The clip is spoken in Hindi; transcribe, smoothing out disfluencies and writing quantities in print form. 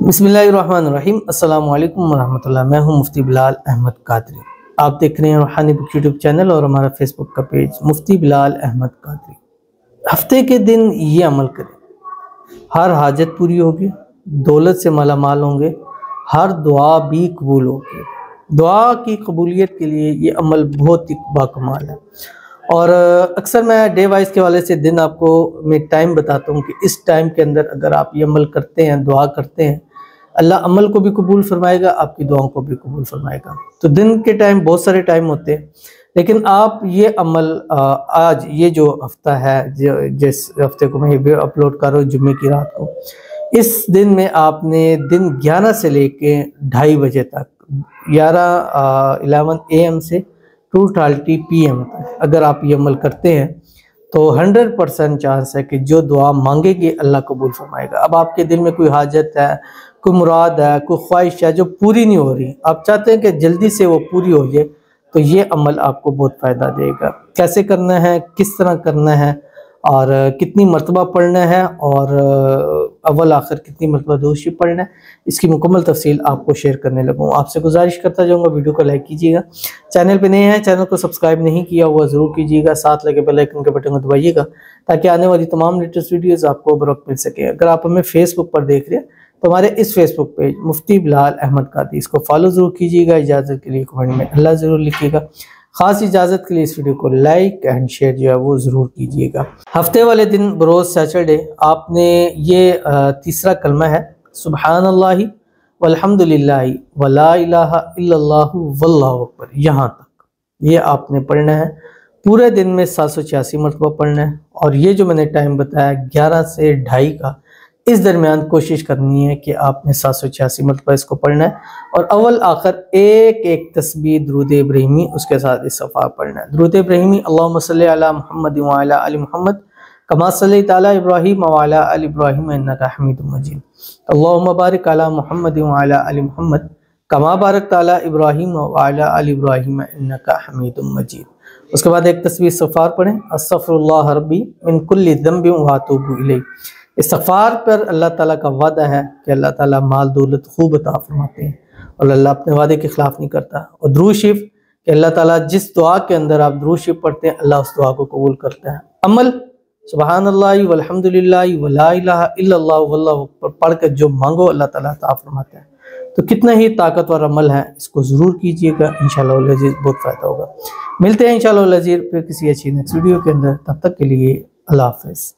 बिस्मिल्लाहिर्रहमानिर्रहीम। अस्सलाम वालेकुम वरहमतुल्लाह। मैं हूं मुफ्ती बिलाल अहमद कादरी। आप देख रहे हैं रूहानी बुक यूट्यूब चैनल और हमारा फेसबुक का पेज मुफ्ती बिलाल अहमद कादरी। हफ्ते के दिन ये अमल करें, हर हाजत पूरी होगी, दौलत से मालामाल होंगे, हर दुआ भी कबूल होगी। दुआ की कबूलियत के लिए ये अमल बहुत ही बाकमाल है। और अक्सर मैं डे वाइज के हवाले से दिन आपको मैं टाइम बताता हूँ कि इस टाइम के अंदर अगर आप ये अमल करते हैं, दुआ करते हैं, अल्लाह अमल को भी कबूल फरमाएगा, आपकी दुआओं को भी कबूल फरमाएगा। तो दिन के टाइम बहुत सारे टाइम होते हैं, लेकिन आप ये अमल आज ये जो हफ्ता है, जिस हफ्ते को मैं ये अपलोड कर रहा हूँ जुम्मे की रात को, इस दिन में आपने दिन 11 से लेके 2:30 बजे तक 11 AM से 2:30 PM तक अगर आप ये अमल करते हैं तो 100% चांस है कि जो दुआ मांगेंगे अल्लाह कबूल फरमाएगा। अब आपके दिल में कोई हाजत है, कोई मुराद है, कोई ख्वाहिश है जो पूरी नहीं हो रही, आप चाहते हैं कि जल्दी से वो पूरी हो जाए, तो ये अमल आपको बहुत फ़ायदा देगा। कैसे करना है, किस तरह करना है और कितनी मरतबा पढ़ना है और अव्वल आखिर कितनी मरतबा दुरूद शरीफ पढ़ना है, इसकी मुकम्मल तफसील आपको शेयर करने लगा हूँ। आपसे गुजारिश करता जाऊँगा वीडियो को लाइक कीजिएगा, चैनल पे नए हैं चैनल को सब्सक्राइब नहीं किया हुआ ज़रूर कीजिएगा, साथ लगे बेल आइकन के बटन को दबाइएगा ताकि आने वाली तमाम लेटेस्ट वीडियोज़ आपको बरवक्त मिल सके। अगर आप हमें फेसबुक पर देख रहे हैं तो हमारे इस फेसबुक पेज मुफ्ती बिलाल अहमद कादरी, इसको फॉलो ज़रूर कीजिएगा। इजाज़त के लिए कमेंट में अल्लाह ज़रूर लिखिएगा। ख़ास इजाज़त के लिए इस वीडियो को लाइक एंड शेयर जो है वो ज़रूर कीजिएगा। हफ्ते वाले दिन बरोज़ सैटरडे आपने ये तीसरा कलमा है, सुबहानल्लाहि वल्हम्दुलिल्लाहि वला इलाहा इल्लल्लाहु वल्लाहु अकबर, यहाँ तक ये आपने पढ़ना है। पूरे दिन में 786 मरतबा पढ़ना है। और ये जो मैंने टाइम बताया 11 से 2:30 का, इस दरमियान कोशिश करनी है कि आपने 786 मरतबा इसको पढ़ना है। और अव्वल आखिर एक एक तस्बीह दुरूद इब्राहिमी उसके साथ इस्तग़फ़ार पढ़ना है। दुरूद इब्राहिमी अल्लाहुम्मा सल्लि अला मुहम्मद व अला आलि मुहम्मद कमा सल्लैता अला इब्राहीम व अला आलि इब्राहीम इन्नका हमीदुम मजीद। अल्लाहुम्मा बारिक अला मुहम्मद व अला आलि मुहम्मद कमा बारकता अला इब्राहीम व अला आलि इब्राहीम इन्नका हमीदुम मजीद। उसके बाद एक तस्बीह इस्तग़फ़ार पढ़ें, अस्तग़फ़िरुल्लाह रब्बी मिन कुल्लि ज़ंबिन व अतूबु इलैह। इस्तग़फ़ार पर अल्लाह ताला का वादा है कि अल्लाह ताला माल दौलत खूब अता फरमाते हैं और अल्लाह अपने वादे के खिलाफ नहीं करता। और दुरूद शरीफ कि अल्लाह ताला जिस दुआ के अंदर आप दुरूद शरीफ पढ़ते हैं अल्लाह उस दुआ को कबूल करता है। अमल सुबहानल्लाहि वल्हम्दुलिल्लाहि वला इलाहा इल्लल्लाहु वल्लाहु अकबर पढ़ कर जो मांगो अल्लाह ताला अता फरमाता है। तो कितना ही ताकतवर अमल है, इसको ज़रूर कीजिएगा, इंशाअल्लाह अज़ीज़ बहुत फ़ायदा होगा। मिलते हैं इंशाअल्लाह अज़ीज़ फिर किसी अच्छी नेक्स्ट वीडियो के अंदर, तब तक के लिए अल्लाह हाफ़िज़।